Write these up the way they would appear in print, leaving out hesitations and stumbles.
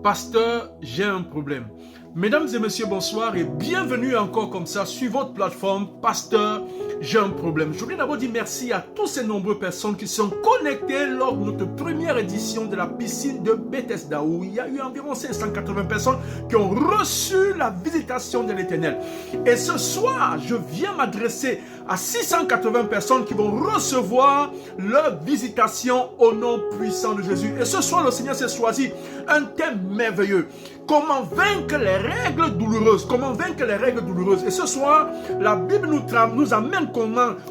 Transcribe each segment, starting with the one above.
Pasteur, j'ai un problème. Mesdames et messieurs, bonsoir et bienvenue encore comme ça sur votre plateforme Pasteur, j'ai un problème. Je voulais d'abord dire merci à toutes ces nombreuses personnes qui sont connectées lors de notre première édition de la piscine de Bethesda où il y a eu environ 580 personnes qui ont reçu la visitation de l'Éternel. Et ce soir, je viens m'adresser à 680 personnes qui vont recevoir leur visitation au nom puissant de Jésus. Et ce soir, le Seigneur s'est choisi un thème merveilleux. Comment vaincre les règles douloureuses. Comment vaincre les règles douloureuses. Et ce soir, la Bible nous amène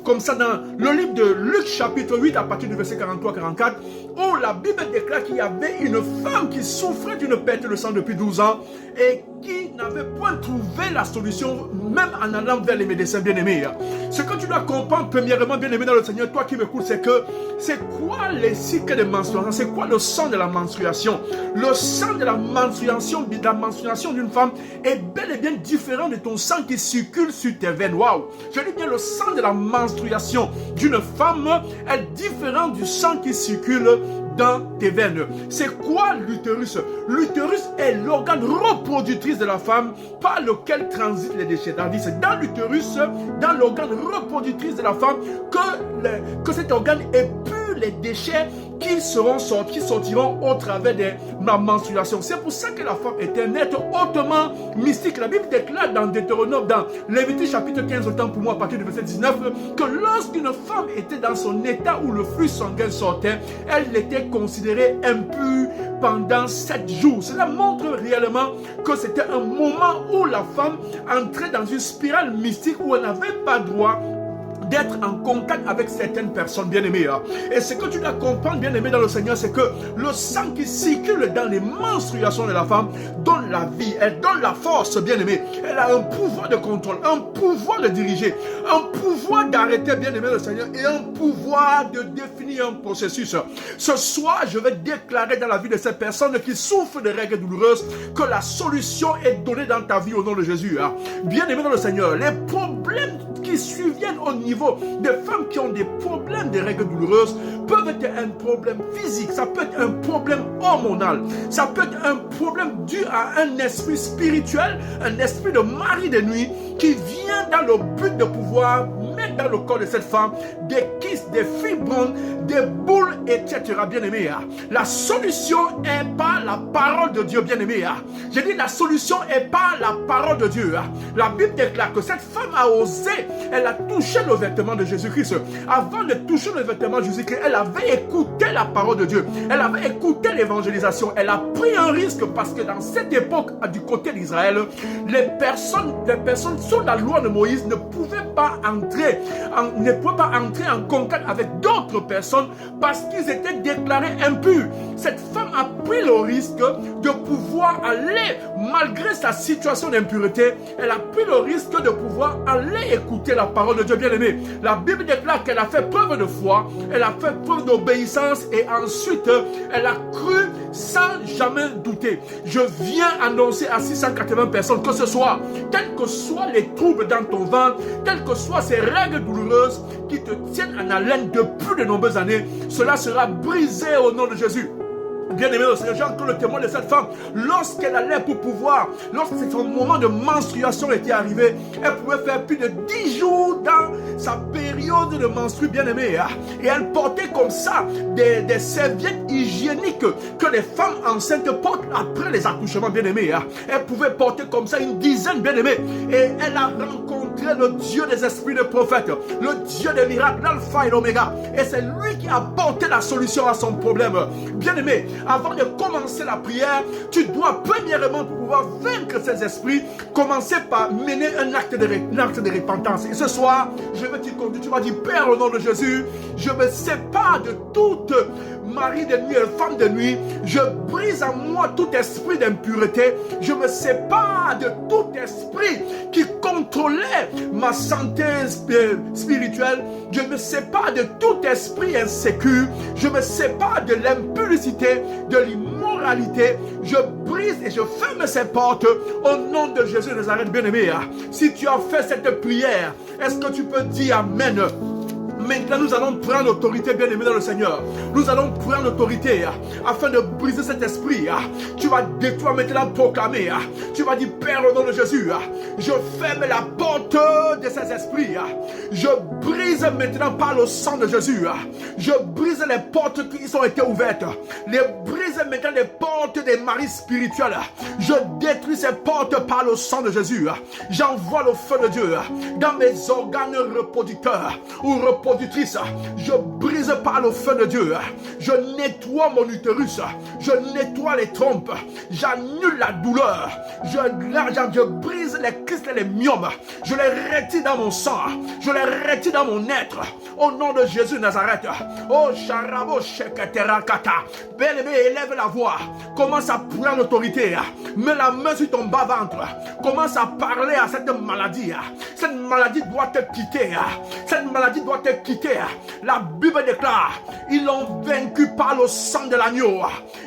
comme ça dans le livre de Luc chapitre 8 à partir du verset 43-44 où la Bible déclare qu'il y avait une femme qui souffrait d'une perte de sang depuis 12 ans et qui n'avait point trouvé la solution même en allant vers les médecins bien-aimés. Ce que tu dois comprendre premièrement bien-aimé dans le Seigneur, toi qui m'écoutes, c'est quoi les cycles de menstruation? C'est quoi le sang de la menstruation? Le sang de la menstruation d'une femme est bel et bien différent de ton sang qui circule sur tes veines. Waouh! Je dis bien le sang de la menstruation d'une femme est différent du sang qui circule dans tes veines. C'est quoi l'utérus? L'utérus est l'organe reproductrice de la femme par lequel transitent les déchets. C'est dans l'utérus, dans l'organe reproductrice de la femme que cet organe épure les déchets qui sortiront au travers de ma menstruation. C'est pour ça que la femme est un être hautement mystique. La Bible déclare dans Deutéronome, dans Lévitique chapitre 15, autant pour moi à partir du verset 19, que lorsqu'une femme était dans son état où le flux sanguin sortait, elle était considérée impure pendant 7 jours. Cela montre réellement que c'était un moment où la femme entrait dans une spirale mystique où elle n'avait pas droit d'être en contact avec certaines personnes bien-aimées. Et ce que tu dois comprendre, bien-aimé dans le Seigneur, c'est que le sang qui circule dans les menstruations de la femme donne la vie, elle donne la force, bien-aimé. Elle a un pouvoir de contrôle, un pouvoir de diriger, un pouvoir d'arrêter, bien-aimé le Seigneur, et un pouvoir de définir un processus. Ce soir, je vais déclarer dans la vie de ces personnes qui souffrent de règles douloureuses que la solution est donnée dans ta vie au nom de Jésus. Bien-aimé dans le Seigneur, les problèmes qui surviennent au niveau des femmes qui ont des problèmes de règles douloureuses peuvent être un problème physique, ça peut être un problème hormonal, ça peut être un problème dû à un esprit spirituel, un esprit de mari de nuit qui vient dans le but de pouvoir mettre dans le corps de cette femme des kystes, des fibromes, des boules, etc. Bien-aimé, la solution est par la parole de Dieu, bien-aimé. J'ai dit la solution est par la parole de Dieu. La Bible déclare que cette femme a osé, elle a touché le vêtement de Jésus-Christ. Avant de toucher le vêtement de Jésus-Christ, elle avait écouté la parole de Dieu. Elle avait écouté l'évangélisation. Elle a pris un risque parce que dans cette époque, du côté d'Israël, les personnes sous la loi de Moïse ne pouvaient pas entrer en contact avec d'autres personnes parce qu'ils étaient déclarés impurs. Cette femme a pris le risque de pouvoir aller, malgré sa situation d'impureté, elle a pris le risque de pouvoir aller écouter la parole de Dieu, bien-aimé. La Bible déclare qu'elle a fait preuve de foi, elle a fait preuve d'obéissance et ensuite elle a cru sans jamais douter. Je viens annoncer à 680 personnes que ce soir, quels que soient les troubles dans ton ventre, quelles que soient ces règles douloureuses qui te tiennent en haleine depuis de nombreuses années, cela sera brisé au nom de Jésus. Bien-aimé le Seigneur, j'ai encore le témoin de cette femme. Lorsqu'elle allait pour pouvoir, lorsque son moment de menstruation était arrivé, elle pouvait faire plus de 10 jours dans sa période de menstru, bien-aimé. Et elle portait comme ça des serviettes hygiéniques que les femmes enceintes portent après les accouchements, bien-aimé. Elle pouvait porter comme ça une dizaine, bien-aimé. Et elle a rencontré le Dieu des esprits de prophètes, le Dieu des miracles, l'alpha et l'oméga. Et c'est lui qui a apporté la solution à son problème. Bien-aimé, avant de commencer la prière, tu dois premièrement, pour pouvoir vaincre ces esprits, commencer par mener un acte de repentance. Et ce soir, je vais te conduire, tu vas dire: Père, au nom de Jésus, je me sépare de toute mari de nuit et femme de nuit. Je brise en moi tout esprit d'impureté. Je me sépare de tout esprit qui contrôlait ma santé spirituelle. Je me sépare de tout esprit insécure. Je me sépare de l'impudicité, de l'immoralité. Je brise et je ferme ces portes au nom de Jésus de Nazareth, bien-aimé. Si tu as fait cette prière, est-ce que tu peux dire Amen? Maintenant, nous allons prendre l'autorité, bien-aimé dans le Seigneur. Nous allons prendre l'autorité afin de briser cet esprit. Tu vas détruire maintenant, proclamer. Tu vas dire, Père, au nom de Jésus, je ferme la porte de ces esprits. Je brise maintenant par le sang de Jésus. Je brise les portes qui ont été ouvertes. Les brise maintenant les portes des maris spirituels. Je détruis ces portes par le sang de Jésus. J'envoie le feu de Dieu dans mes organes reproducteurs ou reproductrices. Je brise par le feu de Dieu. Je nettoie mon utérus. Je nettoie les trompes. J'annule la douleur. Je brise les kystes et les myomes. Je les retire dans mon sang. Je les retire dans mon être. Au nom de Jésus de Nazareth. Oh, Charabo Sheketerakata. Bien-aimé, élève la voix. Commence à prendre l'autorité. Mets la main sur ton bas-ventre. Commence à parler à cette maladie. Cette maladie doit te quitter. Cette maladie doit te quitter. La Bible déclare, ils l'ont vaincu par le sang de l'agneau.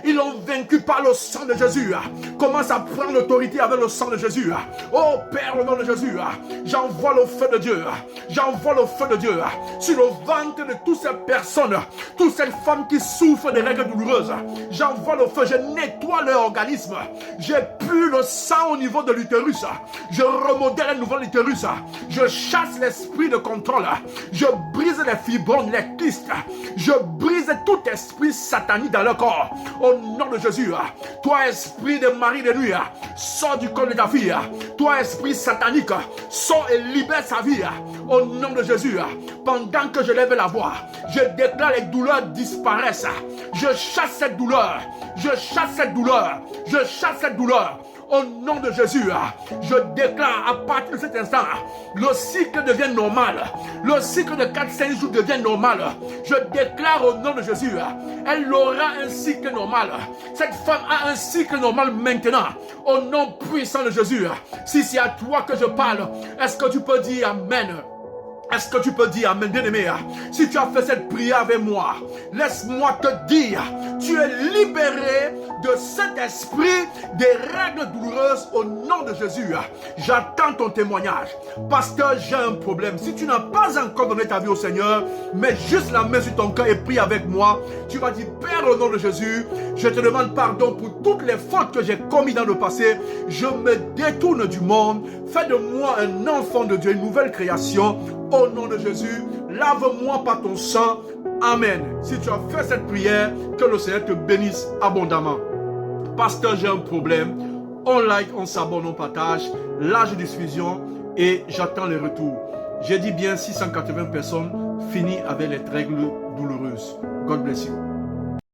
Ils l'ont vaincu par le sang de Jésus. Commence à prendre l'autorité avec le sang de Jésus. Oh Père, au nom de Jésus, j'envoie le feu de Dieu. J'envoie le feu de Dieu sur le ventre de toutes ces personnes, toutes ces femmes qui souffrent des règles douloureuses. J'envoie le feu, je nettoie leur organisme. J'épure le sang au niveau de l'utérus. Je remodèle un nouveau utérus. Je chasse l'esprit de contrôle. Je brise les fibromes, les kystes. Je brise tout esprit satanique dans le corps. Au nom de Jésus, toi esprit de mari de nuit, sors du corps de ta fille. Toi esprit satanique, sors et libère sa vie. Au nom de Jésus, pendant que je lève la voix, je déclare les douleurs disparaissent. Je chasse cette douleur. Je chasse cette douleur. Je chasse cette douleur. Au nom de Jésus, je déclare à partir de cet instant, le cycle devient normal. Le cycle de 4-5 jours devient normal. Je déclare au nom de Jésus, elle aura un cycle normal. Cette femme a un cycle normal maintenant. Au nom puissant de Jésus. Si c'est à toi que je parle, est-ce que tu peux dire Amen? Est-ce que tu peux dire, Amen, bien-aimé, si tu as fait cette prière avec moi, laisse-moi te dire, tu es libéré de cet esprit des règles douloureuses au nom de Jésus. J'attends ton témoignage. Pasteur, j'ai un problème. Si tu n'as pas encore donné ta vie au Seigneur, mets juste la main sur ton cœur et prie avec moi. Tu vas dire, Père, au nom de Jésus, je te demande pardon pour toutes les fautes que j'ai commises dans le passé. Je me détourne du monde. Fais de moi un enfant de Dieu, une nouvelle création. Au nom de Jésus, lave-moi par ton sang. Amen. Si tu as fait cette prière, que le Seigneur te bénisse abondamment. Pasteur, j'ai un problème. On like, on s'abonne, on partage. Large diffusion et j'attends les retours. J'ai dit bien 680 personnes finies avec les règles douloureuses. God bless you.